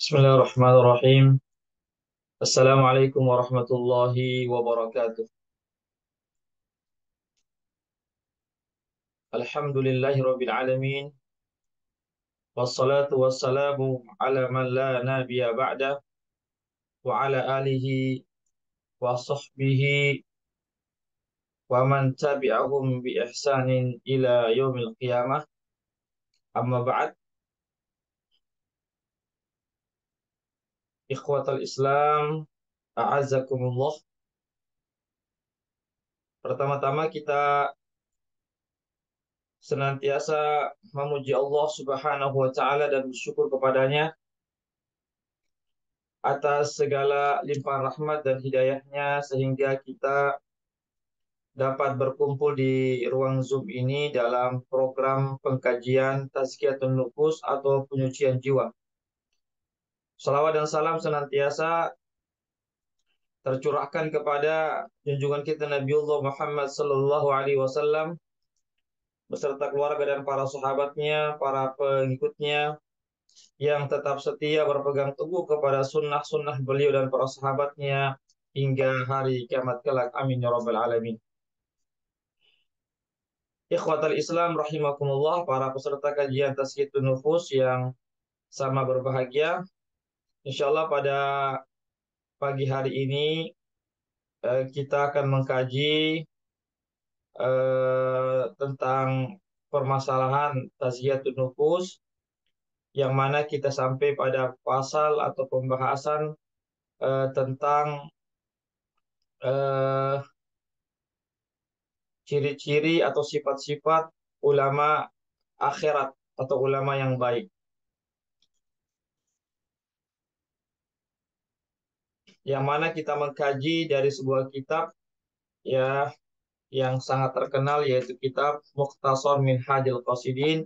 Bismillahirrahmanirrahim. Assalamualaikum warahmatullahi wabarakatuh. Alhamdulillahi rabbil alamin. Wassalatu wassalamu ala man la nabiya ba'da wa ala alihi wa sahbihi wa man tabi'ahum bi ihsanin ila yaumil qiyamah. Amma ba'd. Ikhwatal Islam, a'azzakumullah. Pertama-tama kita senantiasa memuji Allah Subhanahu wa taala dan bersyukur kepadanya atas segala limpahan rahmat dan hidayahnya sehingga kita dapat berkumpul di ruang Zoom ini dalam program pengkajian Tazkiyatun Nufus atau penyucian jiwa. Salawat dan salam senantiasa tercurahkan kepada junjungan kita Nabiullah Muhammad sallallahu alaihi wasallam beserta keluarga dan para sahabatnya, para pengikutnya yang tetap setia berpegang teguh kepada sunnah-sunnah beliau dan para sahabatnya hingga hari kiamat kelak. Amin ya rabbal alamin. Ikhwatal Islam rahimakumullah, para peserta kajian Tazkiyatun Nufus yang sama berbahagia. Insyaallah pada pagi hari ini kita akan mengkaji tentang permasalahan Tazkiyatun Nufus yang mana kita sampai pada pasal atau pembahasan tentang eh, ciri-ciri atau sifat-sifat ulama akhirat atau ulama yang baik. Yang mana kita mengkaji dari sebuah kitab ya yang sangat terkenal yaitu kitab Mukhtasar Minhajul Qasidin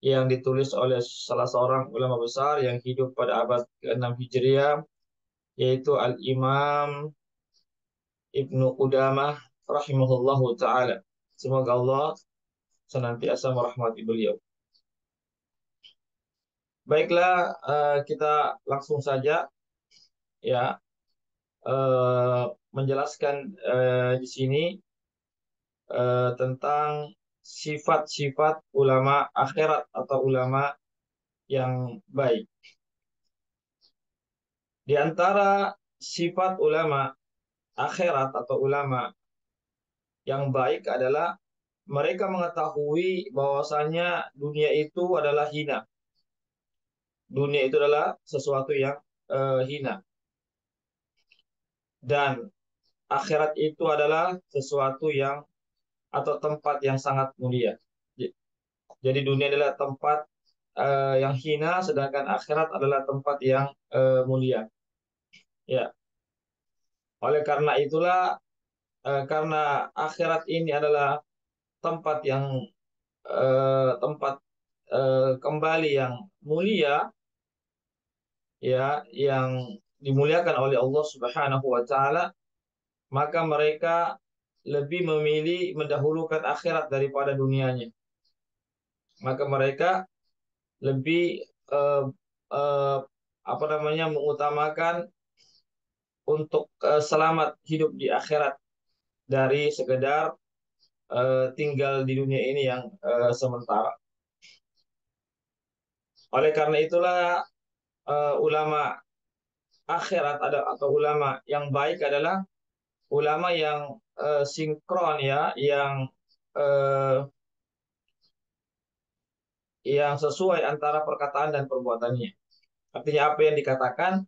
yang ditulis oleh salah seorang ulama besar yang hidup pada abad ke-6 Hijriah yaitu Al-Imam Ibnu Qudamah rahimahullahu taala. Semoga Allah senantiasa merahmati beliau. Baiklah, kita langsung saja ya eh, menjelaskan di sini tentang sifat-sifat ulama akhirat atau ulama yang baik. Di antara sifat ulama akhirat atau ulama yang baik adalah mereka mengetahui bahwasanya dunia itu adalah hina. Dunia itu adalah sesuatu yang hina. Dan akhirat itu adalah sesuatu yang atau tempat yang sangat mulia. Jadi dunia adalah tempat yang hina, sedangkan akhirat adalah tempat yang mulia. Ya, oleh karena itulah, karena akhirat ini adalah tempat yang tempat kembali yang mulia, ya, yang dimuliakan oleh Allah Subhanahu Wa Taala, maka mereka lebih memilih mendahulukan akhirat daripada dunianya. Maka mereka lebih eh, eh, apa namanya mengutamakan untuk selamat hidup di akhirat dari sekedar tinggal di dunia ini yang sementara. Oleh karena itulah ulama akhirat ada atau ulama yang baik adalah ulama yang sinkron ya, eh, yang sesuai antara perkataan dan perbuatannya. Artinya apa yang dikatakan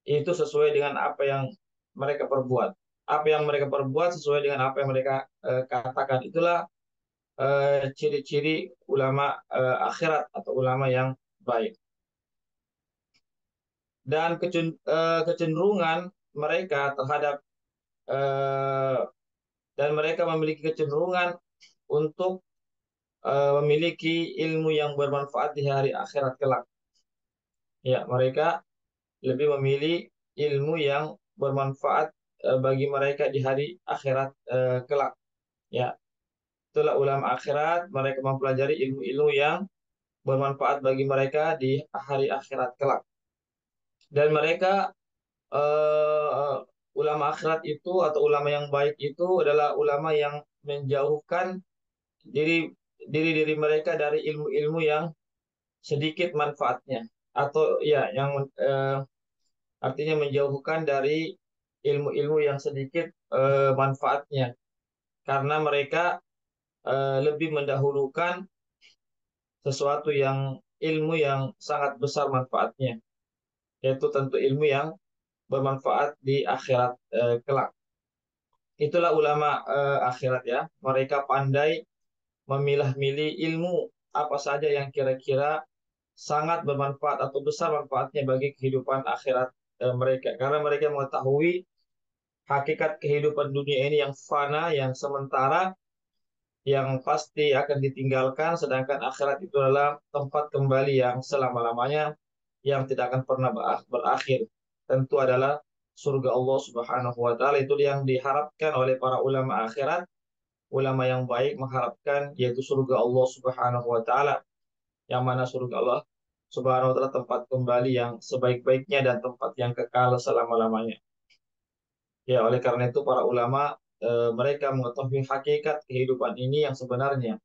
itu sesuai dengan apa yang mereka perbuat. Apa yang mereka perbuat sesuai dengan apa yang mereka katakan. Itulah ciri-ciri ulama akhirat atau ulama yang baik. Dan kecenderungan mereka terhadap eh, dan mereka memiliki kecenderungan untuk memiliki ilmu yang bermanfaat di hari akhirat kelak. Ya, mereka lebih memilih ilmu yang bermanfaat bagi mereka di hari akhirat kelak. Ya, itulah ulama akhirat, mereka mempelajari ilmu-ilmu yang bermanfaat bagi mereka di hari akhirat kelak. Dan mereka ulama akhirat itu atau ulama yang baik itu adalah ulama yang menjauhkan diri diri mereka dari ilmu-ilmu yang sedikit manfaatnya, atau ya yang artinya menjauhkan dari ilmu-ilmu yang sedikit manfaatnya, karena mereka lebih mendahulukan sesuatu yang ilmu yang sangat besar manfaatnya, yaitu tentu ilmu yang bermanfaat di akhirat kelak. Itulah ulama akhirat ya. Mereka pandai memilah-milih ilmu apa saja yang kira-kira sangat bermanfaat atau besar manfaatnya bagi kehidupan akhirat mereka. Karena mereka mengetahui hakikat kehidupan dunia ini yang fana, yang sementara, yang pasti akan ditinggalkan, sedangkan akhirat itu adalah tempat kembali yang selama-lamanya, yang tidak akan pernah berakhir. Tentu adalah surga Allah Subhanahu wa taala. Itu yang diharapkan oleh para ulama akhirat. Ulama yang baik mengharapkan yaitu surga Allah Subhanahu wa taala, yang mana surga Allah Subhanahu wa taala tempat kembali yang sebaik-baiknya dan tempat yang kekal selama-lamanya. Ya, oleh karena itu para ulama mereka mengetahui hakikat kehidupan ini yang sebenarnya.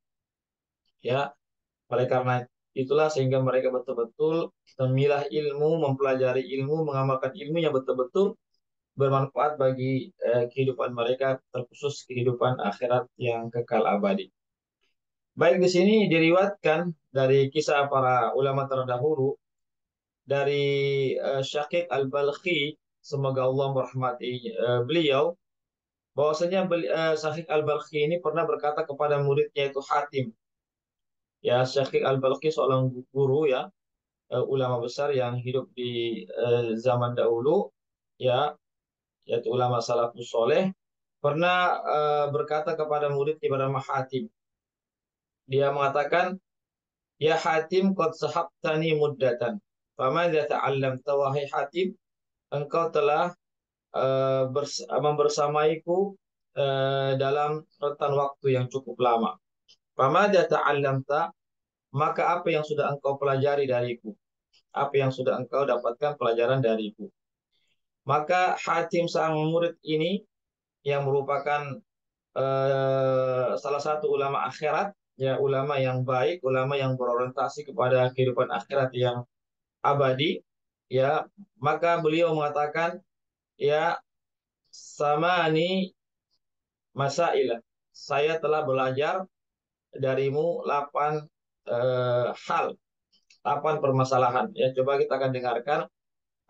Ya, oleh karena itulah sehingga mereka betul-betul memilah ilmu, mempelajari ilmu, mengamalkan ilmu yang betul-betul bermanfaat bagi kehidupan mereka, terkhusus kehidupan akhirat yang kekal abadi. Baik, di sini diriwayatkan dari kisah para ulama terdahulu dari Syakik Al-Balkhi, semoga Allah merahmati beliau, bahwasanya Syakik Al-Balkhi ini pernah berkata kepada muridnya itu Hatim. Ya, Syakik Al-Balkhi seorang guru ya, ulama besar yang hidup di zaman dahulu, ya, yaitu ulama salafus soleh, pernah berkata kepada muridnya bernama Hatim. Dia mengatakan, ya Hatim, qad sahabtani muddatan. Famadza ta'allamta wahai Hatim, engkau telah membersamaiku dalam rentan waktu yang cukup lama. Famadza ta'allamta, maka apa yang sudah engkau pelajari dariku? Apa yang sudah engkau dapatkan pelajaran dariku? Maka Hatim sang murid ini yang merupakan salah satu ulama akhirat, ya, ulama yang baik, ulama yang berorientasi kepada kehidupan akhirat yang abadi, ya, maka beliau mengatakan, ya, sama ini masailah, saya telah belajar darimu 8 hal, 8 permasalahan. Ya, coba kita akan dengarkan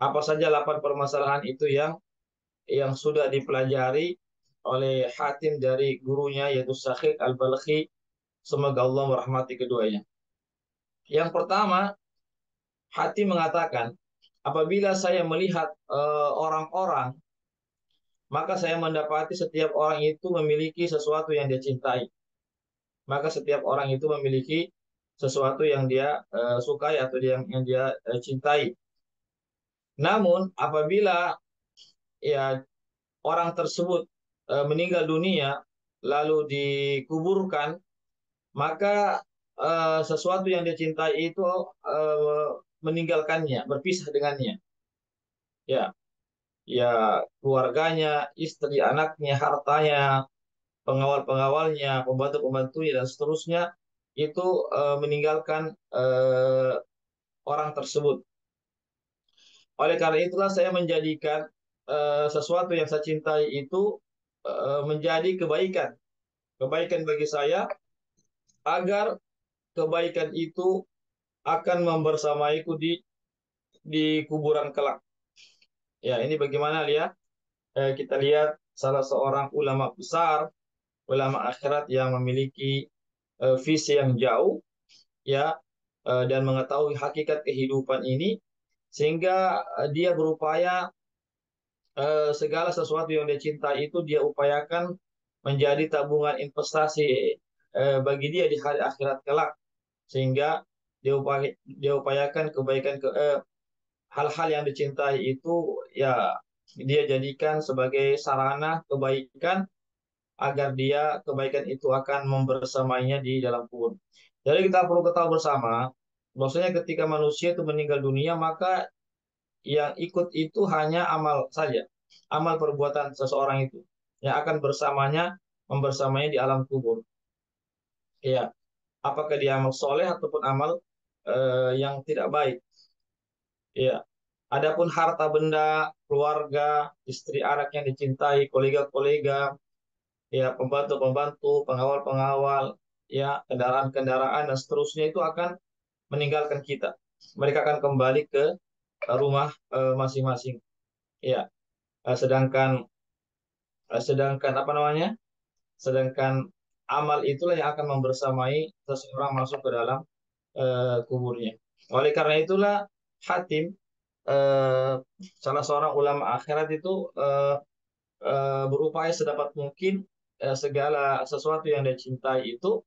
apa saja 8 permasalahan itu yang sudah dipelajari oleh Hatim dari gurunya yaitu Syakhiq Al-Balkhi, semoga Allah merahmati keduanya. Yang pertama, Hatim mengatakan, apabila saya melihat orang-orang, maka saya mendapati setiap orang itu memiliki sesuatu yang dia cintai. Maka setiap orang itu memiliki sesuatu yang dia sukai atau yang dia cintai. Namun apabila ya orang tersebut meninggal dunia lalu dikuburkan, maka sesuatu yang dia cintai itu meninggalkannya, berpisah dengannya. Ya, ya, keluarganya, istri, anaknya, hartanya, pengawal-pengawalnya, pembantu-pembantunya dan seterusnya itu meninggalkan orang tersebut. Oleh karena itulah saya menjadikan sesuatu yang saya cintai itu menjadi kebaikan, kebaikan bagi saya, agar kebaikan itu akan membersamaiku di kuburan kelak. Ya, ini bagaimana lihat kita lihat salah seorang ulama besar, ulama akhirat yang memiliki visi yang jauh, ya, dan mengetahui hakikat kehidupan ini, sehingga dia berupaya segala sesuatu yang dia cintai itu dia upayakan menjadi tabungan investasi bagi dia di hari akhirat kelak, sehingga dia upayakan kebaikan hal-hal yang dicintai itu ya dia jadikan sebagai sarana kebaikan, agar dia kebaikan itu akan membersamainya di dalam kubur. Jadi kita perlu ketahui bersama bahwasanya ketika manusia itu meninggal dunia, maka yang ikut itu hanya amal saja, amal perbuatan seseorang itu yang akan membersamanya di alam kubur. Ya, apakah dia amal soleh ataupun amal yang tidak baik. Ya, adapun harta benda, keluarga, istri, anak yang dicintai, kolega-kolega, ya pembantu-pembantu, pengawal-pengawal, ya kendaraan-kendaraan dan seterusnya itu akan meninggalkan kita. Mereka akan kembali ke rumah masing-masing. Ya, sedangkan sedangkan apa namanya? Sedangkan amal itulah yang akan membersamai seseorang masuk ke dalam kuburnya. Oleh karena itulah Hatim, eh, salah seorang ulama akhirat itu berupaya sedapat mungkin segala sesuatu yang dia cintai itu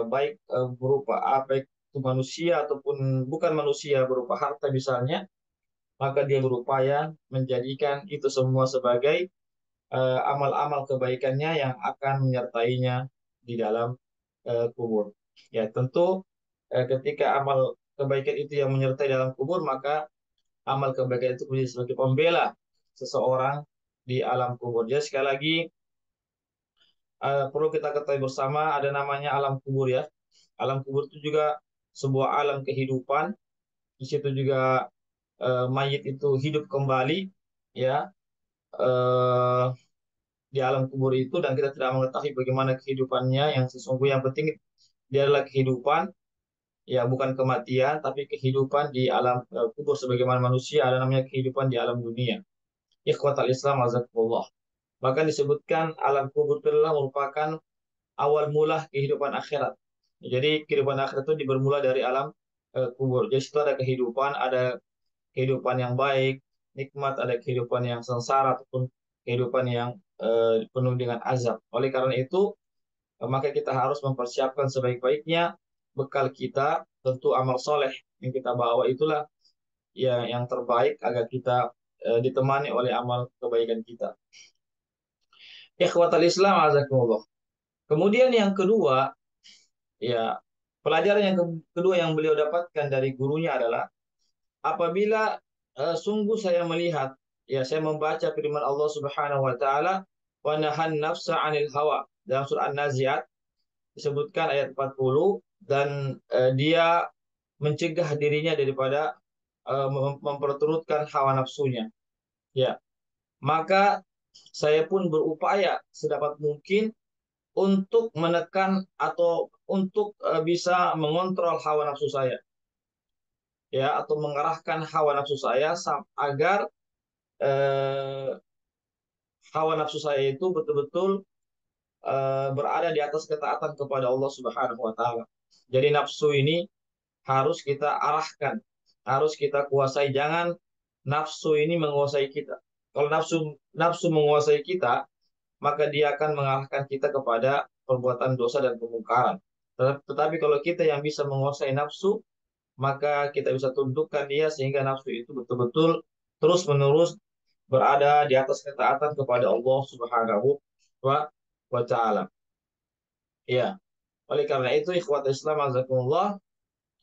baik berupa baik itu manusia ataupun bukan manusia berupa harta misalnya, maka dia berupaya menjadikan itu semua sebagai amal-amal kebaikannya yang akan menyertainya di dalam kubur. Ya, tentu ketika amal kebaikan itu yang menyertai dalam kubur, maka amal kebaikan itu menjadi sebagai pembela seseorang di alam kubur. Jadi sekali lagi perlu kita ketahui bersama ada namanya alam kubur ya. Alam kubur itu juga sebuah alam kehidupan. Di situ juga mayit itu hidup kembali ya eh, di alam kubur itu dan kita tidak mengetahui bagaimana kehidupannya yang sesungguhnya. Yang penting dia adalah kehidupan ya bukan kematian tapi kehidupan di alam kubur sebagaimana manusia ada namanya kehidupan di alam dunia. Ikhwatal Islam azakumullah. Bahkan disebutkan alam kubur itu adalah merupakan awal mula kehidupan akhirat. Jadi kehidupan akhirat itu bermula dari alam kubur. Jadi situ ada kehidupan yang baik, nikmat, ada kehidupan yang sengsara ataupun kehidupan yang penuh dengan azab. Oleh karena itu, maka kita harus mempersiapkan sebaik-baiknya bekal kita, tentu amal soleh yang kita bawa itulah yang terbaik agar kita ditemani oleh amal kebaikan kita. Ikhwatal Islam azakumullah. Kemudian yang kedua, ya pelajaran yang kedua yang beliau dapatkan dari gurunya adalah apabila sungguh saya melihat, ya saya membaca firman Allah Subhanahu wa taala, wa nahan nafsa 'anil hawa dalam surah An-Nazi'at disebutkan ayat 40 dan dia mencegah dirinya daripada memperturutkan hawa nafsunya. Ya, maka saya pun berupaya sedapat mungkin untuk menekan atau untuk bisa mengontrol hawa nafsu saya ya atau mengarahkan hawa nafsu saya agar eh, hawa nafsu saya itu betul-betul berada di atas ketaatan kepada Allah Subhanahu wa taala. Jadi nafsu ini harus kita arahkan, harus kita kuasai. Jangan nafsu ini menguasai kita. Kalau nafsu nafsu menguasai kita, maka dia akan mengarahkan kita kepada perbuatan dosa dan kemungkaran. Tetapi kalau kita yang bisa menguasai nafsu, maka kita bisa tundukkan dia sehingga nafsu itu betul-betul terus-menerus berada di atas ketaatan kepada Allah Subhanahu wa taala. Ya, oleh karena itu ikhwat Islam azakumullah,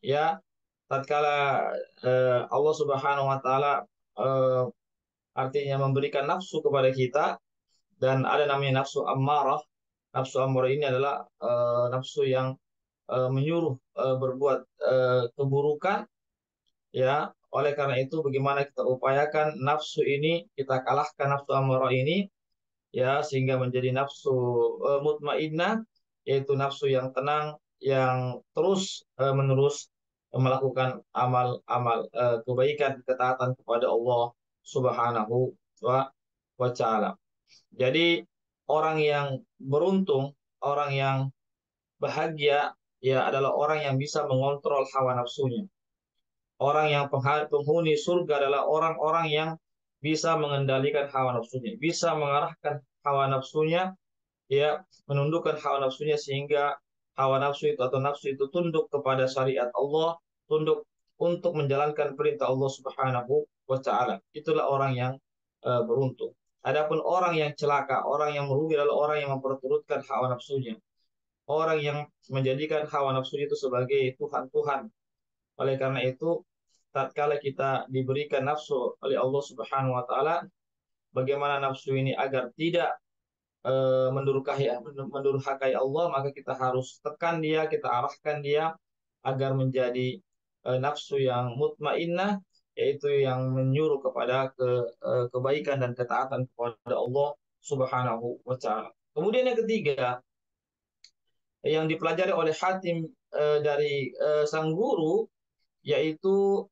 ya tatkala Allah Subhanahu wa taala eh, artinya memberikan nafsu kepada kita dan ada namanya nafsu ammarah. Nafsu ammarah ini adalah nafsu yang menyuruh berbuat keburukan. Ya, oleh karena itu bagaimana kita upayakan nafsu ini kita kalahkan nafsu amarah ini ya sehingga menjadi nafsu mutmainnah yaitu nafsu yang tenang yang terus menerus melakukan amal-amal kebaikan ketaatan kepada Allah Subhanahu wa taala. Jadi orang yang beruntung, orang yang bahagia ya adalah orang yang bisa mengontrol hawa nafsunya. Orang yang penghuni surga adalah orang-orang yang bisa mengendalikan hawa nafsunya, bisa mengarahkan hawa nafsunya, ya, menundukkan hawa nafsunya sehingga hawa nafsu itu atau nafsu itu tunduk kepada syariat Allah, tunduk untuk menjalankan perintah Allah Subhanahu wa taala. Itulah orang yang beruntung. Adapun orang yang celaka, orang yang merugi adalah orang yang memperturutkan hawa nafsunya. Orang yang menjadikan hawa nafsunya itu sebagai Tuhan-Tuhan. Oleh karena itu, tatkala kita diberikan nafsu oleh Allah Subhanahu wa taala, bagaimana nafsu ini agar tidak mendurhakai Allah, maka kita harus tekan dia, kita arahkan dia agar menjadi nafsu yang mutmainnah, yaitu yang menyuruh kepada kebaikan dan ketaatan kepada Allah Subhanahu wa taala. Kemudian yang ketiga yang dipelajari oleh Hatim dari sang guru, yaitu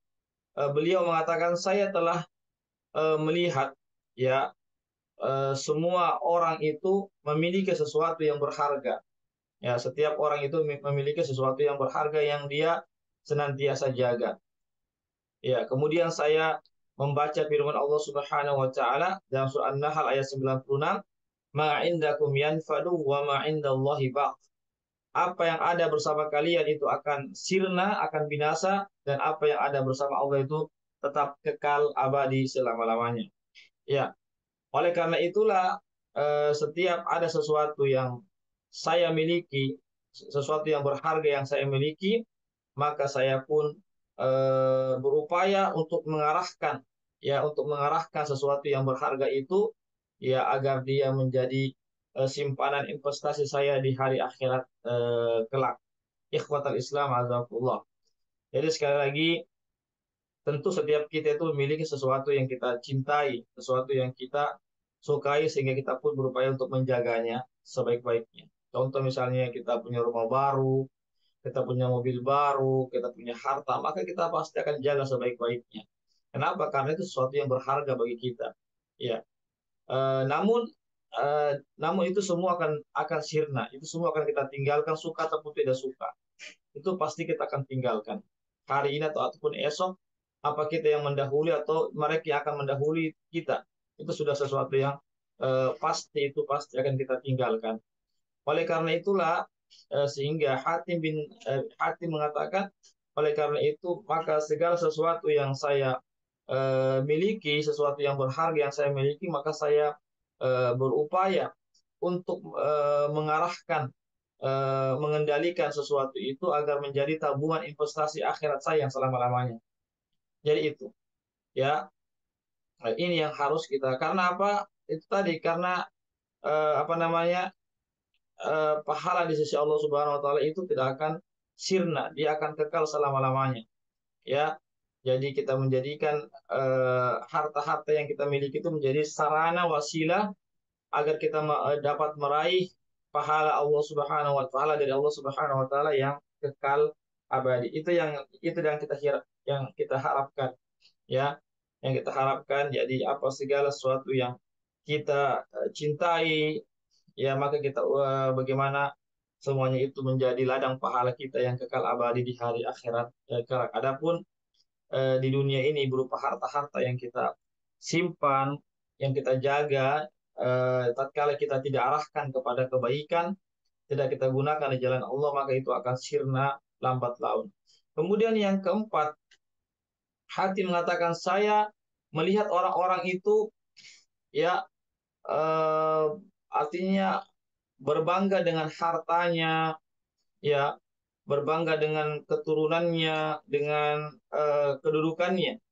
beliau mengatakan, saya telah melihat ya semua orang itu memiliki sesuatu yang berharga. Ya, setiap orang itu memiliki sesuatu yang berharga yang dia senantiasa jaga. Ya, kemudian saya membaca firman Allah Subhanahu wa taala dalam surah An-Nahl ayat 96, "Ma 'indakum yanfadu wa ma 'indallahi baq." Apa yang ada bersama kalian itu akan sirna, akan binasa, dan apa yang ada bersama Allah itu tetap kekal abadi selama-lamanya. Ya, oleh karena itulah setiap ada sesuatu yang saya miliki, sesuatu yang berharga yang saya miliki, maka saya pun berupaya untuk mengarahkan, ya, untuk mengarahkan sesuatu yang berharga itu, ya, agar dia menjadi simpanan investasi saya di hari akhirat kelak. Ikhwatal Islam azakullah. Jadi sekali lagi, tentu setiap kita itu memiliki sesuatu yang kita cintai, sesuatu yang kita sukai, sehingga kita pun berupaya untuk menjaganya sebaik-baiknya. Contoh misalnya kita punya rumah baru, kita punya mobil baru, kita punya harta, maka kita pasti akan jaga sebaik-baiknya. Kenapa? Karena itu sesuatu yang berharga bagi kita. Ya, namun itu semua akan sirna, itu semua akan kita tinggalkan, suka ataupun tidak suka. Itu pasti kita akan tinggalkan. Hari ini ataupun esok, apa kita yang mendahului atau mereka yang akan mendahului kita, itu sudah sesuatu yang pasti akan kita tinggalkan. Oleh karena itulah sehingga Hatim mengatakan, oleh karena itu maka segala sesuatu yang saya miliki, sesuatu yang berharga yang saya miliki, maka saya berupaya untuk mengarahkan, mengendalikan sesuatu itu agar menjadi tabungan investasi akhirat saya yang selama-lamanya. Jadi itu, ya, ini yang harus kita. Karena apa? Itu tadi, karena apa namanya, pahala di sisi Allah Subhanahu Wa Taala itu tidak akan sirna, dia akan kekal selama-lamanya. Ya, jadi kita menjadikan harta-harta yang kita miliki itu menjadi sarana wasilah agar kita dapat meraih pahala Allah Subhanahu Wa Taala, dari Allah Subhanahu Wa Taala yang kekal abadi. Yang kita harapkan, ya, yang kita harapkan. Jadi apa segala sesuatu yang kita cintai, ya, maka kita bagaimana semuanya itu menjadi ladang pahala kita yang kekal abadi di hari akhirat kelak. Adapun di dunia ini berupa harta-harta yang kita simpan, yang kita jaga, tatkala kita tidak arahkan kepada kebaikan, tidak kita gunakan di jalan Allah, maka itu akan sirna lambat laun. Kemudian yang keempat, Hatim mengatakan, saya melihat orang-orang itu, ya, artinya berbangga dengan hartanya, ya, berbangga dengan keturunannya, dengan kedudukannya,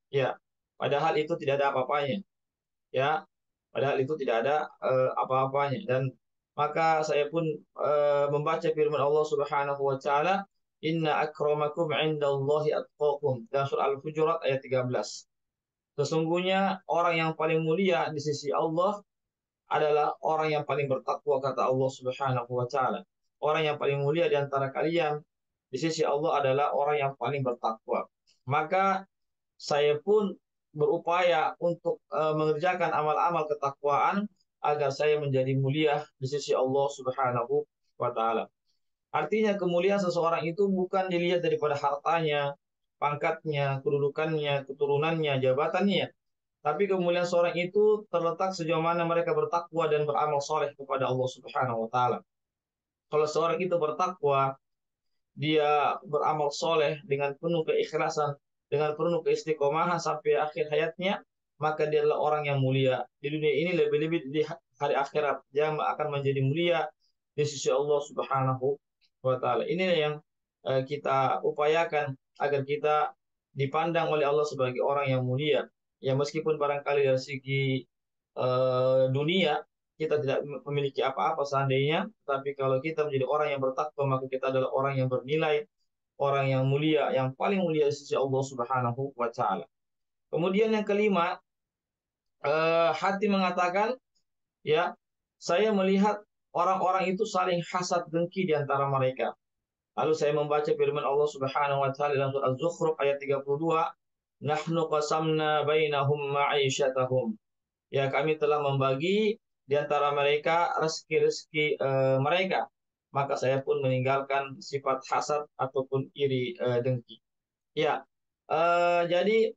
ya, padahal itu tidak ada apa-apanya, ya, padahal itu tidak ada apa-apanya. Dan maka saya pun membaca firman Allah Subhanahu wa taala, "Inna akramakum 'indallahi atqakum." Dalam surah Al-Hujurat ayat 13. Sesungguhnya orang yang paling mulia di sisi Allah adalah orang yang paling bertakwa, kata Allah Subhanahu wa taala. Orang yang paling mulia di antara kalian di sisi Allah adalah orang yang paling bertakwa. Maka saya pun berupaya untuk mengerjakan amal-amal ketakwaan agar saya menjadi mulia di sisi Allah Subhanahu wa taala. Artinya kemuliaan seseorang itu bukan dilihat daripada hartanya, pangkatnya, kedudukannya, keturunannya, jabatannya. Tapi kemuliaan seorang itu terletak sejauh mana mereka bertakwa dan beramal soleh kepada Allah Subhanahu wa taala. Kalau seorang itu bertakwa, dia beramal soleh dengan penuh keikhlasan, dengan penuh keistiqomahan sampai akhir hayatnya, maka dia adalah orang yang mulia di dunia ini, lebih-lebih di hari akhirat dia akan menjadi mulia di sisi Allah Subhanahu wa taala. Inilah yang kita upayakan agar kita dipandang oleh Allah sebagai orang yang mulia. Ya meskipun barangkali dari segi dunia kita tidak memiliki apa-apa seandainya, tapi kalau kita menjadi orang yang bertakwa maka kita adalah orang yang bernilai, orang yang mulia, yang paling mulia di sisi Allah Subhanahu wa taala. Kemudian yang kelima, hati mengatakan, ya, saya melihat orang-orang itu saling hasad dengki di antara mereka. Lalu saya membaca firman Allah Subhanahu wa taala dalam surah Az-Zukhruf ayat 32, "Nahnu qasamna bainahum ma'isyatahum." Ya, kami telah membagi di antara mereka rezeki-rezeki mereka. Maka saya pun meninggalkan sifat hasad ataupun iri dengki. Ya, jadi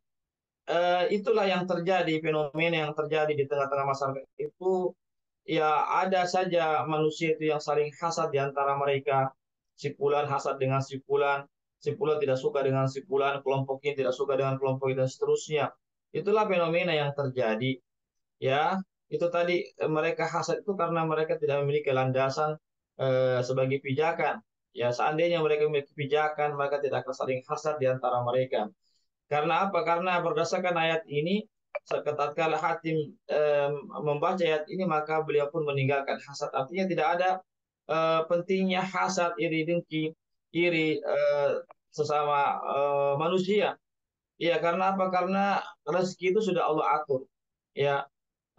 itulah yang terjadi, fenomena yang terjadi di tengah-tengah masyarakat itu. Ya, ada saja manusia itu yang saling hasad di antara mereka. Si fulan hasad dengan si fulan tidak suka dengan si fulan, kelompok ini tidak suka dengan kelompok ini, dan seterusnya. Itulah fenomena yang terjadi. Ya, itu tadi mereka hasad itu karena mereka tidak memiliki landasan sebagai pijakan. Ya, seandainya mereka memiliki pijakan, maka tidak akan saling hasad di antara mereka. Karena apa? Karena berdasarkan ayat ini, tatkala Hatim membaca ayat ini, maka beliau pun meninggalkan hasad. Artinya tidak ada pentingnya hasad, iri dengki, iri sesama manusia. Iya, karena apa? Karena rezeki itu sudah Allah atur. Ya,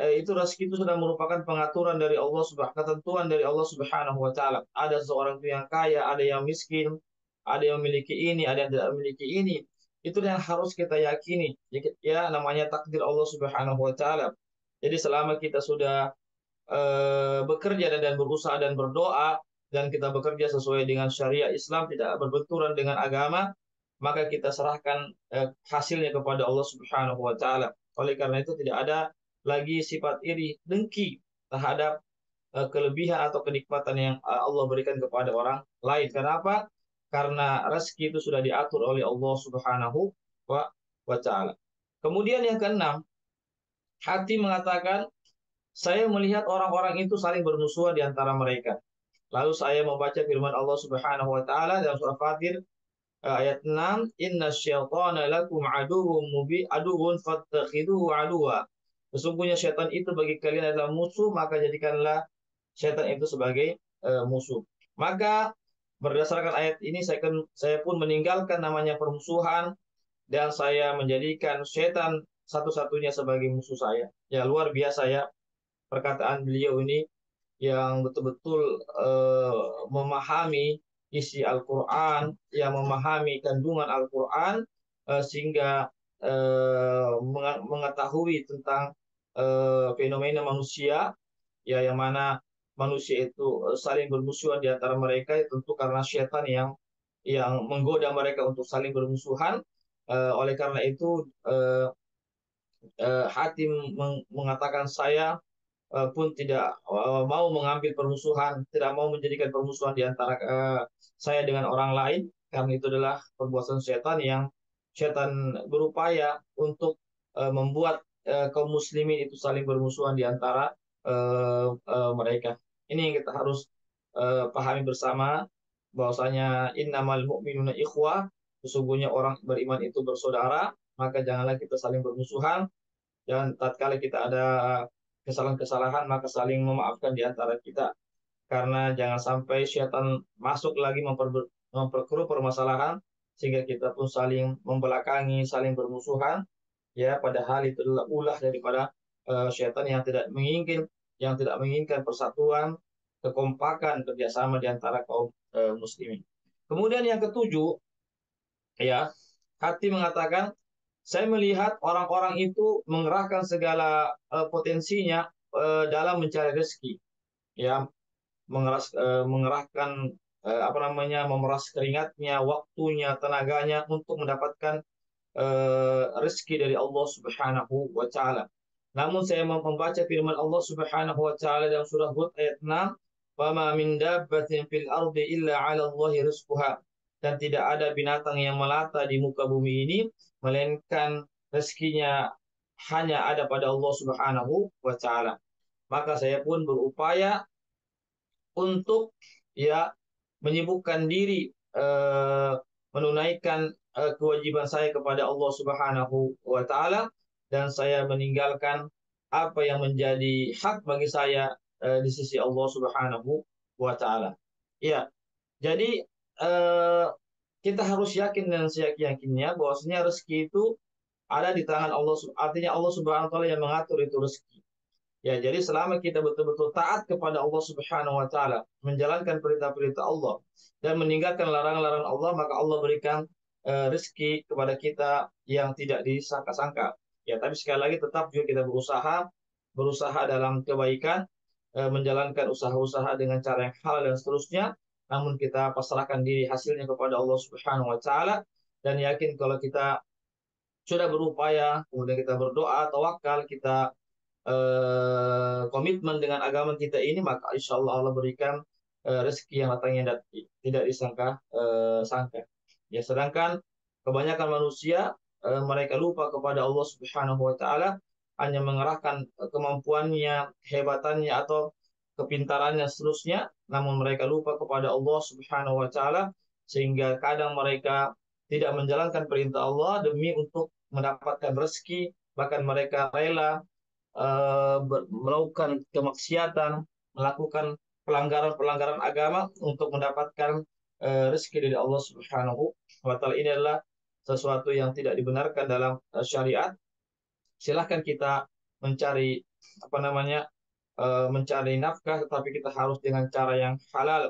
itu rezeki itu sudah merupakan pengaturan dari Allah Subhanahu, ketentuan dari Allah Subhanahu wa taala. Ada seseorang itu yang kaya, ada yang miskin, ada yang memiliki ini, ada yang tidak memiliki ini. Itu yang harus kita yakini. Ya, namanya takdir Allah Subhanahu wa taala. Jadi selama kita sudah bekerja dan berusaha dan berdoa dan kita bekerja sesuai dengan syariat Islam, tidak berbenturan dengan agama, maka kita serahkan hasilnya kepada Allah Subhanahu wa taala. Oleh karena itu tidak ada lagi sifat iri dengki terhadap kelebihan atau kenikmatan yang Allah berikan kepada orang lain. Kenapa? Karena rezeki itu sudah diatur oleh Allah Subhanahu wa taala. Kemudian yang keenam, hati mengatakan, saya melihat orang-orang itu saling bermusuhan di antara mereka. Lalu saya membaca firman Allah Subhanahu wa taala dalam surah Fatir ayat 6, "Inna syaitana lakum aduwwun mubin aduwwun fattakhiduhu aduwa." Sesungguhnya syaitan itu bagi kalian adalah musuh, maka jadikanlah syaitan itu sebagai musuh. Maka berdasarkan ayat ini saya pun meninggalkan namanya permusuhan dan saya menjadikan syaitan satu-satunya sebagai musuh saya. Ya, luar biasa ya perkataan beliau ini yang betul-betul memahami isi Al-Quran, yang memahami kandungan Al-Quran, sehingga mengetahui tentang fenomena manusia, ya yang mana manusia itu saling bermusuhan di antara mereka, tentu karena syaitan yang menggoda mereka untuk saling bermusuhan. Oleh karena itu, Hatim mengatakan saya pun tidak mau mengambil permusuhan, tidak mau menjadikan permusuhan di antara saya dengan orang lain, karena itu adalah perbuatan setan yang setan berupaya untuk membuat kaum muslimin itu saling bermusuhan di antara mereka. Ini yang kita harus pahami bersama, bahwasanya innamal mu'minuna ikhwah, sesungguhnya orang beriman itu bersaudara, maka janganlah kita saling bermusuhan. Dan tatkala kita ada kesalahan-kesalahan, maka saling memaafkan di antara kita. Karena jangan sampai syaitan masuk lagi memperkeruh permasalahan, sehingga kita pun saling membelakangi, saling bermusuhan. Ya, padahal itu adalah ulah daripada syaitan yang tidak menginginkan persatuan, kekompakan, kerjasama di antara kaum muslimin. Kemudian yang ketujuh, ya, hati mengatakan, saya melihat orang-orang itu mengerahkan segala potensinya dalam mencari rezeki, ya, mengerahkan apa namanya, memeras keringatnya, waktunya, tenaganya untuk mendapatkan rezeki dari Allah Subhanahu wa taala. Namun saya membaca firman Allah Subhanahu wa taala dalam surah Hud ayat 6, "Fama min dabbatin fil ardi illa 'ala Allahi rizquha." Dan tidak ada binatang yang melata di muka bumi ini melainkan rezekinya hanya ada pada Allah Subhanahu wa taala. Maka saya pun berupaya untuk, ya, menyibukkan diri menunaikan kewajiban saya kepada Allah Subhanahu wa taala dan saya meninggalkan apa yang menjadi hak bagi saya di sisi Allah Subhanahu wa taala. Ya, jadi eh, kita harus yakin dan seyakin-yakinnya bahwasanya rezeki itu ada di tangan Allah. Artinya Allah Subhanahu wa taala yang mengatur itu rezeki. Ya, jadi selama kita betul-betul taat kepada Allah Subhanahu wa taala, menjalankan perintah-perintah Allah dan meninggalkan larangan-larangan Allah, maka Allah berikan rezeki kepada kita yang tidak disangka-sangka. Ya, tapi sekali lagi tetap juga kita berusaha dalam kebaikan, menjalankan usaha-usaha dengan cara yang halal dan seterusnya. Namun kita pasrahkan diri hasilnya kepada Allah Subhanahu wa taala dan yakin kalau kita sudah berupaya, kemudian kita berdoa, tawakal, kita komitmen dengan agama kita ini, maka insya Allah Allah berikan rezeki yang datangnya tidak disangka-sangka. Ya, sedangkan kebanyakan manusia mereka lupa kepada Allah Subhanahu Wa Taala, hanya mengerahkan kemampuannya, kehebatannya atau kepintarannya seterusnya, namun mereka lupa kepada Allah Subhanahu Wa Taala sehingga kadang mereka tidak menjalankan perintah Allah demi untuk mendapatkan rezeki, bahkan mereka rela melakukan kemaksiatan, melakukan pelanggaran-pelanggaran agama untuk mendapatkan rezeki dari Allah Subhanahu wa taala. Ini adalah sesuatu yang tidak dibenarkan dalam syariat. Silahkan kita mencari apa namanya mencari nafkah, tetapi kita harus dengan cara yang halal,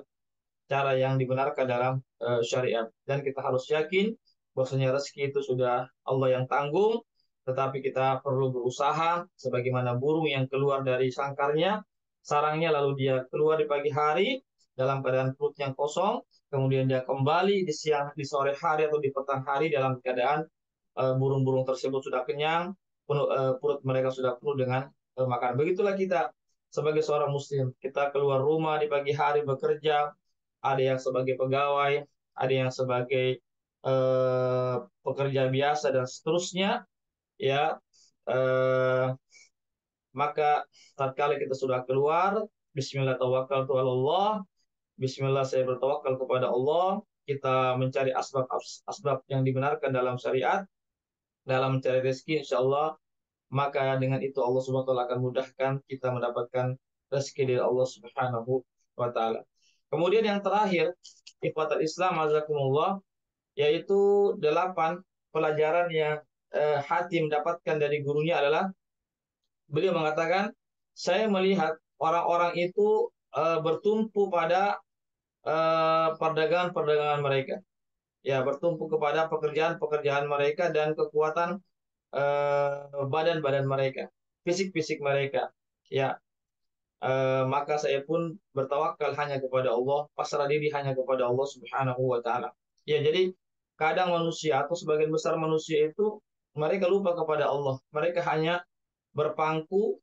cara yang dibenarkan dalam syariat. Dan kita harus yakin bahwasanya rezeki itu sudah Allah yang tanggung, tetapi kita perlu berusaha sebagaimana burung yang keluar dari sangkarnya, sarangnya, lalu dia keluar di pagi hari dalam keadaan perut yang kosong, kemudian dia kembali di siang, di sore hari atau di petang hari dalam keadaan burung-burung tersebut sudah kenyang, perut mereka sudah penuh dengan makanan. Begitulah kita sebagai seorang muslim, kita keluar rumah di pagi hari bekerja, ada yang sebagai pegawai, ada yang sebagai pekerja biasa dan seterusnya, ya. eh, maka tatkala kita sudah keluar, Bismillah tawakkaltu ala Allah, Bismillah saya bertawakal kepada Allah, kita mencari asbab yang dibenarkan dalam syariat, dalam mencari rezeki, insya Allah, maka dengan itu Allah Subhanahu wa taala akan mudahkan kita mendapatkan rezeki dari Allah Subhanahu wa taala. Kemudian yang terakhir, ikhwatal Islam azakumullah, yaitu 8 pelajaran yang Hatim dapatkan dari gurunya adalah beliau mengatakan, saya melihat orang-orang itu bertumpu pada perdagangan-perdagangan mereka. Ya, bertumpu kepada pekerjaan-pekerjaan mereka dan kekuatan badan-badan mereka, fisik-fisik mereka. Ya, maka saya pun bertawakal hanya kepada Allah, pasrah diri hanya kepada Allah Subhanahu wa taala. Ya, jadi kadang manusia atau sebagian besar manusia itu mereka lupa kepada Allah. Mereka hanya berpangku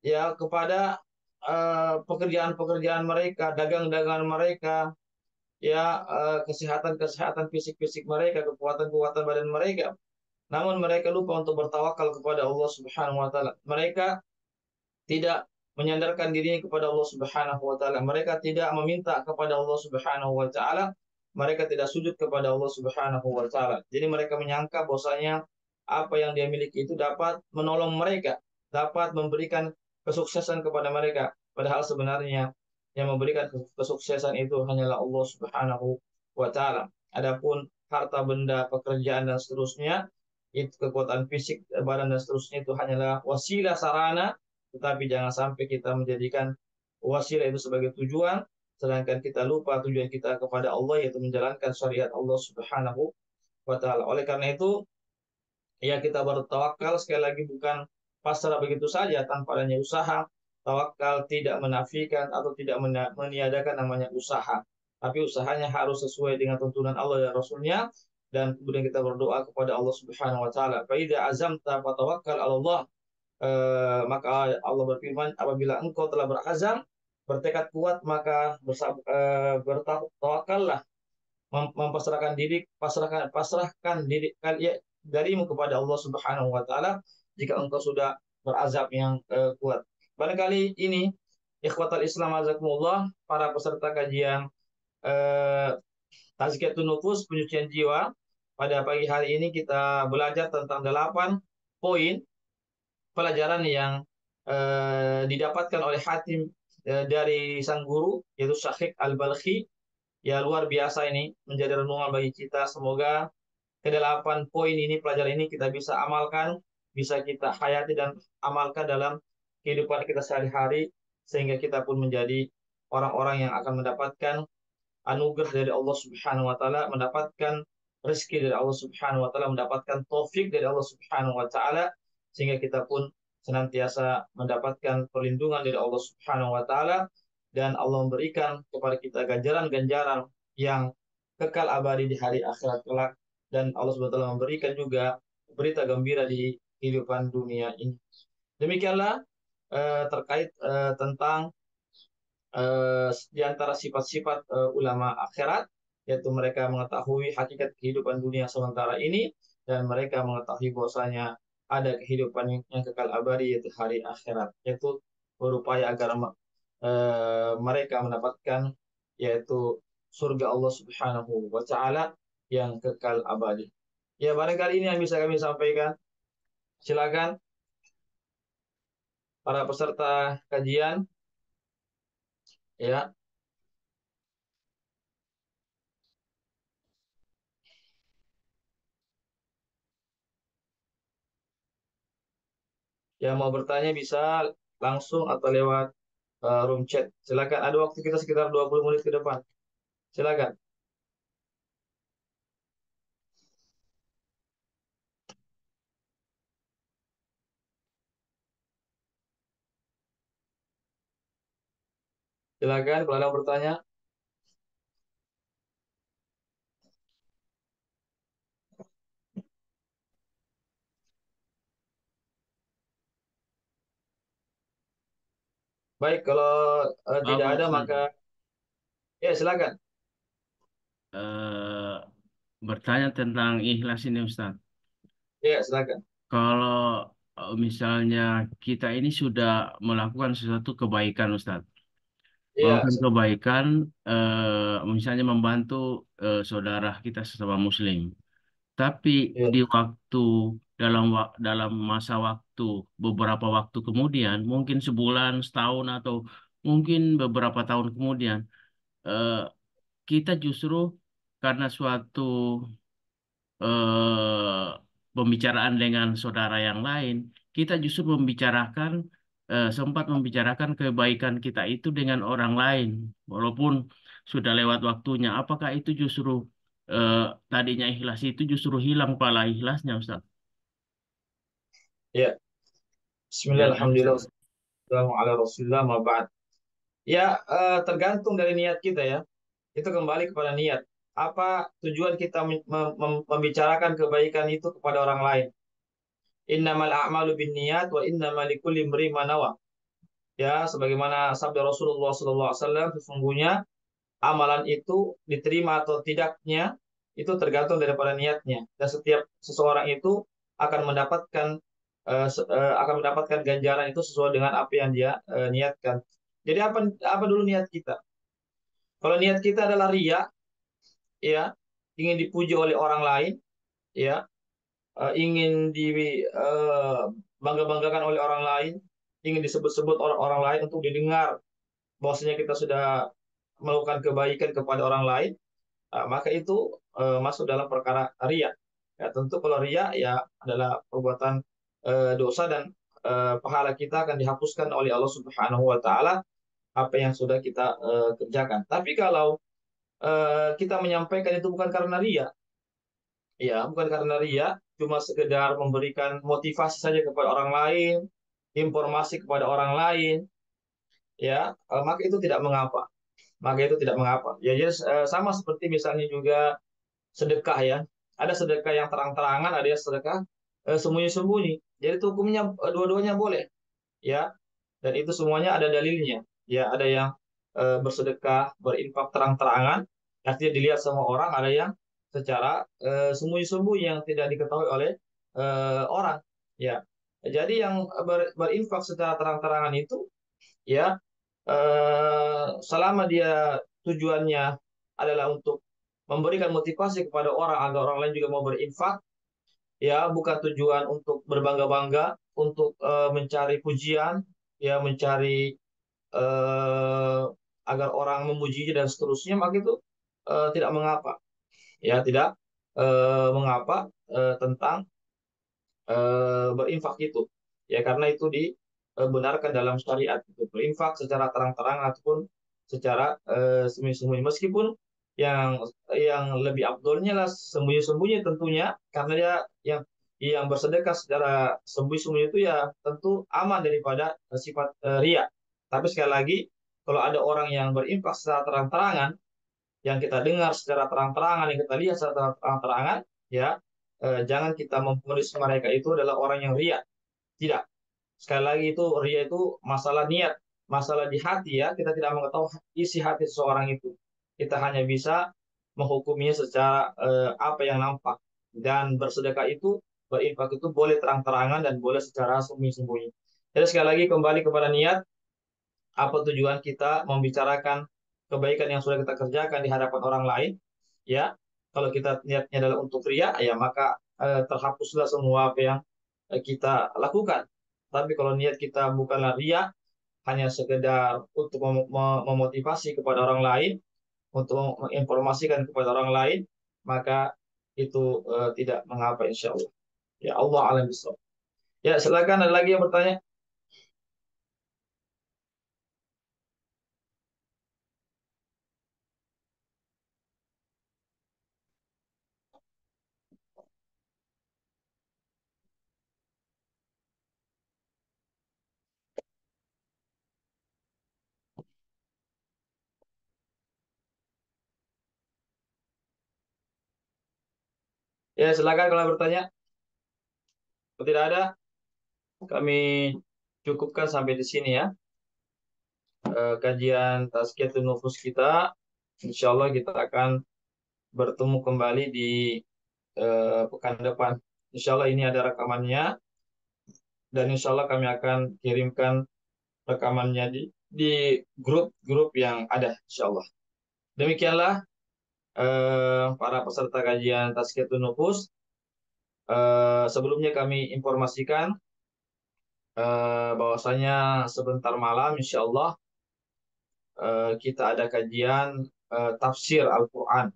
ya kepada pekerjaan-pekerjaan mereka, dagang-dagangan mereka, ya kesehatan-kesehatan fisik-fisik mereka, kekuatan-kekuatan badan mereka. Namun mereka lupa untuk bertawakal kepada Allah Subhanahu wa taala. Mereka tidak menyandarkan dirinya kepada Allah Subhanahu wa taala. Mereka tidak meminta kepada Allah Subhanahu wa taala. Mereka tidak sujud kepada Allah Subhanahu wa taala. Jadi mereka menyangka bahwasanya apa yang dia miliki itu dapat menolong mereka, dapat memberikan kesuksesan kepada mereka. Padahal sebenarnya yang memberikan kesuksesan itu hanyalah Allah Subhanahu wa taala. Adapun harta benda, pekerjaan dan seterusnya, itu kekuatan fisik, badan dan seterusnya itu hanyalah wasilah sarana, tetapi jangan sampai kita menjadikan wasilah itu sebagai tujuan, sedangkan kita lupa tujuan kita kepada Allah, yaitu menjalankan syariat Allah Subhanahu wa taala. Oleh karena itu, ya kita bertawakal sekali lagi bukan pasrah begitu saja tanpa adanya usaha. Tawakal tidak menafikan atau tidak meniadakan namanya usaha. Tapi usahanya harus sesuai dengan tuntunan Allah dan Rasulnya, dan kemudian kita berdoa kepada Allah Subhanahu wa taala. Fa idza azamta fatawakkal 'ala Allah. Maka Allah berfirman, apabila engkau telah berazam, bertekad kuat, maka bertawakallah, memperserahkan diri, pasrahkan diri kalian darimu kepada Allah Subhanahu wa taala jika engkau sudah berazam yang kuat. Barangkali ini ikhwatal Islam azakumullah, para peserta kajian Tazkiyatun nufus, penyucian jiwa. Pada pagi hari ini kita belajar tentang 8 poin pelajaran yang didapatkan oleh Hatim dari sang guru, yaitu Syekh Al-Balkhi. Ya, luar biasa ini menjadi renungan bagi kita. Semoga kedelapan poin ini, pelajaran ini kita bisa amalkan, bisa kita hayati dan amalkan dalam kehidupan kita sehari-hari, sehingga kita pun menjadi orang-orang yang akan mendapatkan anugerah dari Allah Subhanahu wa taala, mendapatkan rezeki dari Allah Subhanahu wa taala, mendapatkan taufik dari Allah Subhanahu wa taala, sehingga kita pun senantiasa mendapatkan perlindungan dari Allah Subhanahu wa taala, dan Allah memberikan kepada kita ganjaran-ganjaran yang kekal abadi di hari akhirat kelak, dan Allah Subhanahu wa taala memberikan juga berita gembira di kehidupan dunia ini. Demikianlah terkait tentang di antara sifat-sifat ulama akhirat, yaitu mereka mengetahui hakikat kehidupan dunia sementara ini, dan mereka mengetahui bahwasanya ada kehidupan yang kekal abadi, yaitu hari akhirat, yaitu berupaya agar mereka mendapatkan yaitu surga Allah Subhanahu wa taala yang kekal abadi. Ya, barangkali ini yang bisa kami sampaikan. Silakan para peserta kajian, ya, yang mau bertanya bisa langsung atau lewat room chat. Silakan. Ada waktu kita sekitar 20 menit ke depan. Silakan. Silakan kalau ada yang bertanya. Baik, kalau Maaf tidak Pak ada Ustaz, maka ya silakan. Eh, bertanya tentang ikhlas ini Ustaz. Ya, silakan. Kalau misalnya kita ini sudah melakukan sesuatu kebaikan Ustaz, Iya, melakukan kebaikan, misalnya membantu saudara kita sesama Muslim, tapi iya, di waktu dalam masa waktu beberapa waktu kemudian, mungkin sebulan, setahun atau mungkin beberapa tahun kemudian, eh, kita justru karena suatu pembicaraan dengan saudara yang lain, kita justru sempat membicarakan kebaikan kita itu dengan orang lain, walaupun sudah lewat waktunya. Apakah itu justru eh, tadinya ikhlas itu justru hilang pala ikhlasnya, Ustaz? iya. Ya, baik, Ustaz. Bismillahirrahmanirrahim. Wassalamu ala Rasulillah ma ba'd. Ya, tergantung dari niat kita ya. Itu kembali kepada niat. Apa tujuan kita membicarakan kebaikan itu kepada orang lain? Innamal a'malu binniyat wa innamal likulli imri'in ma nawa. Ya, sebagaimana sabda Rasulullah SAW, sesungguhnya amalan itu diterima atau tidaknya itu tergantung daripada niatnya, dan setiap seseorang itu akan mendapatkan ganjaran itu sesuai dengan apa yang dia niatkan. Jadi apa dulu niat kita? Kalau niat kita adalah ria, ya, ingin dipuji oleh orang lain, ya, ingin banggakan oleh orang lain, ingin disebut-sebut orang-orang lain untuk didengar bahwasanya kita sudah melakukan kebaikan kepada orang lain, maka itu masuk dalam perkara ria. Ya, tentu kalau ria ya adalah perbuatan dosa, dan pahala kita akan dihapuskan oleh Allah Subhanahu wa taala apa yang sudah kita kerjakan. Tapi kalau kita menyampaikan itu bukan karena ria, ya, bukan karena ria, cuma sekedar memberikan motivasi saja kepada orang lain, informasi kepada orang lain, ya, maka itu tidak mengapa. Maka itu tidak mengapa. Ya, jadi sama seperti misalnya juga sedekah ya. Ada sedekah yang terang-terangan, ada yang sedekah sembunyi-sembunyi. Jadi itu hukumnya dua-duanya boleh, ya. Dan itu semuanya ada dalilnya. Ya, ada yang bersedekah, berinfak terang-terangan, artinya dilihat sama orang, ada yang secara sembunyi-sembunyi yang tidak diketahui oleh orang. Ya. Jadi yang berinfak secara terang-terangan itu, ya, selama dia tujuannya adalah untuk memberikan motivasi kepada orang agar orang lain juga mau berinfak, ya bukan tujuan untuk berbangga-bangga, untuk mencari pujian, ya mencari eh, agar orang memujinya dan seterusnya, maka itu tidak mengapa, ya tidak mengapa tentang berinfak itu, ya karena itu dibenarkan dalam syariat itu berinfak secara terang-terang ataupun secara sembunyi-sembunyi, meskipun yang lebih abdolnya lah sembunyi-sembunyi tentunya, karena dia yang bersedekah secara sembunyi-sembunyi itu ya tentu aman daripada sifat riya. Tapi sekali lagi, kalau ada orang yang berinfak secara terang-terangan, yang kita dengar secara terang-terangan, yang kita lihat secara terang-terangan, ya jangan kita memfonis mereka itu adalah orang yang riya. Tidak. Sekali lagi itu riya itu masalah niat, masalah di hati ya. Kita tidak mengetahui isi hati seseorang itu. Kita hanya bisa menghukuminya secara apa yang nampak. Dan bersedekah itu, berinfak itu boleh terang-terangan dan boleh secara sembunyi-sembunyi. Jadi sekali lagi kembali kepada niat, apa tujuan kita membicarakan kebaikan yang sudah kita kerjakan di hadapan orang lain, ya kalau kita niatnya adalah untuk ria, ya maka terhapuslah semua apa yang kita lakukan. Tapi kalau niat kita bukanlah ria, hanya sekedar untuk memotivasi kepada orang lain, untuk menginformasikan kepada orang lain, maka itu tidak mengapa insya Allah. Ya Allah alam bisawab. Ya silakan, ada lagi yang bertanya. Ya silakan kalau bertanya. Kalau tidak ada, kami cukupkan sampai di sini ya. Kajian Tazkiyatun Nufus kita. Insya Allah kita akan bertemu kembali di pekan depan. Insya Allah ini ada rekamannya, dan insya Allah kami akan kirimkan rekamannya di grup-grup yang ada. Insya Allah. Demikianlah para peserta kajian Tazkiyatun Nufus. Sebelumnya kami informasikan bahwasanya sebentar malam insya Allah kita ada kajian tafsir Al-Quran.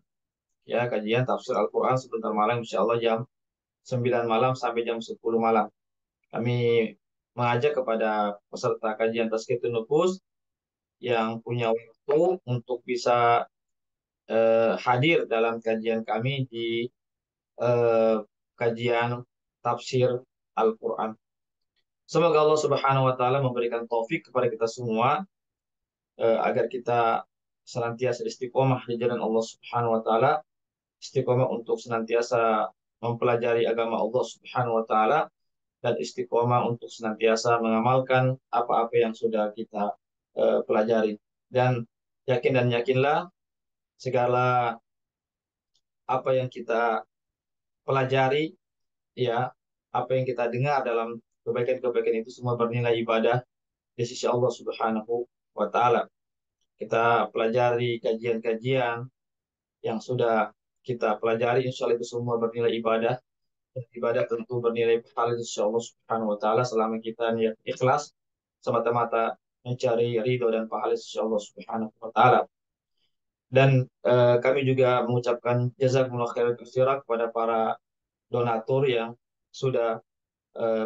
Ya, kajian tafsir Al-Quran sebentar malam, insya Allah jam 9 malam sampai jam 10 malam. Kami mengajak kepada peserta kajian Tazkiyatun Nufus yang punya waktu untuk bisa hadir dalam kajian kami di eh, kajian tafsir Al-Quran. Semoga Allah Subhanahu wa Ta'ala memberikan taufik kepada kita semua agar kita senantiasa istiqomah di jalan Allah Subhanahu wa Ta'ala, istiqomah untuk senantiasa mempelajari agama Allah Subhanahu wa Ta'ala, dan istiqomah untuk senantiasa mengamalkan apa-apa yang sudah kita pelajari. Dan yakin dan yakinlah segala apa yang kita pelajari, ya, apa yang kita dengar dalam kebaikan-kebaikan itu semua bernilai ibadah di sisi Allah Subhanahu wa Ta'ala. Kita pelajari kajian-kajian yang sudah kita pelajari, insya Allah itu semua bernilai ibadah. Dan ibadah tentu bernilai pahala insya Allah Subhanahu wa Ta'ala selama kita niat ikhlas semata-mata mencari ridho dan pahala insya Allah Subhanahu wa Ta'ala. Dan kami juga mengucapkan jazakumullah khairan katsiran kepada para donatur yang sudah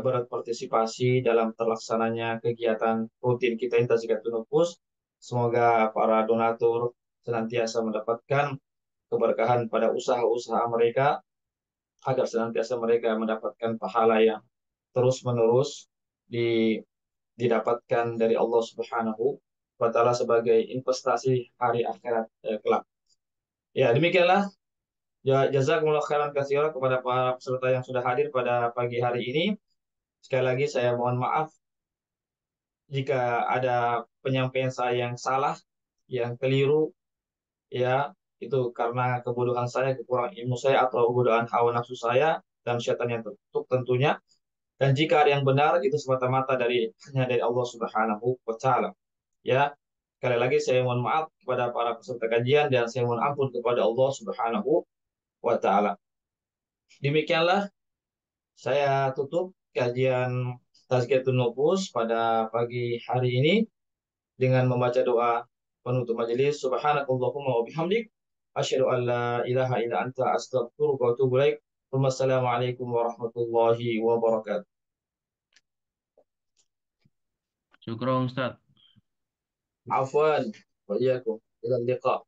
berpartisipasi dalam terlaksananya kegiatan rutin kita Intazikatun Nufus. Semoga para donatur senantiasa mendapatkan keberkahan pada usaha-usaha mereka, agar senantiasa mereka mendapatkan pahala yang terus-menerus di, didapatkan dari Allah Subhanahu wa Ta'ala sebagai investasi hari akhirat kelak. Ya, demikianlah. Jazakumullah khairan katsiran kepada para peserta yang sudah hadir pada pagi hari ini. Sekali lagi saya mohon maaf jika ada penyampaian saya yang salah, yang keliru, ya itu karena kebodohan saya, kekurangan ilmu saya, atau kebodohan hawa nafsu saya dan syaitan yang terkutuk tentunya. Dan jika ada yang benar, itu semata-mata hanya dari Allah Subhanahu wa Ta'ala. Ya, Sekali lagi saya mohon maaf kepada para peserta kajian dan saya mohon ampun kepada Allah Subhanahu wa taala. Demikianlah saya tutup kajian Tazkiyatun Nufus pada pagi hari ini dengan membaca doa penutup majelis. Subhanakallahumma wa bihamdik asyhadu an la ilaha illa anta astaghfiruka wa atubu ilaik. Wassalamualaikum warahmatullahi wabarakatuh. Syukron Ustaz. Afwan wa iyyakum. Ila liqa.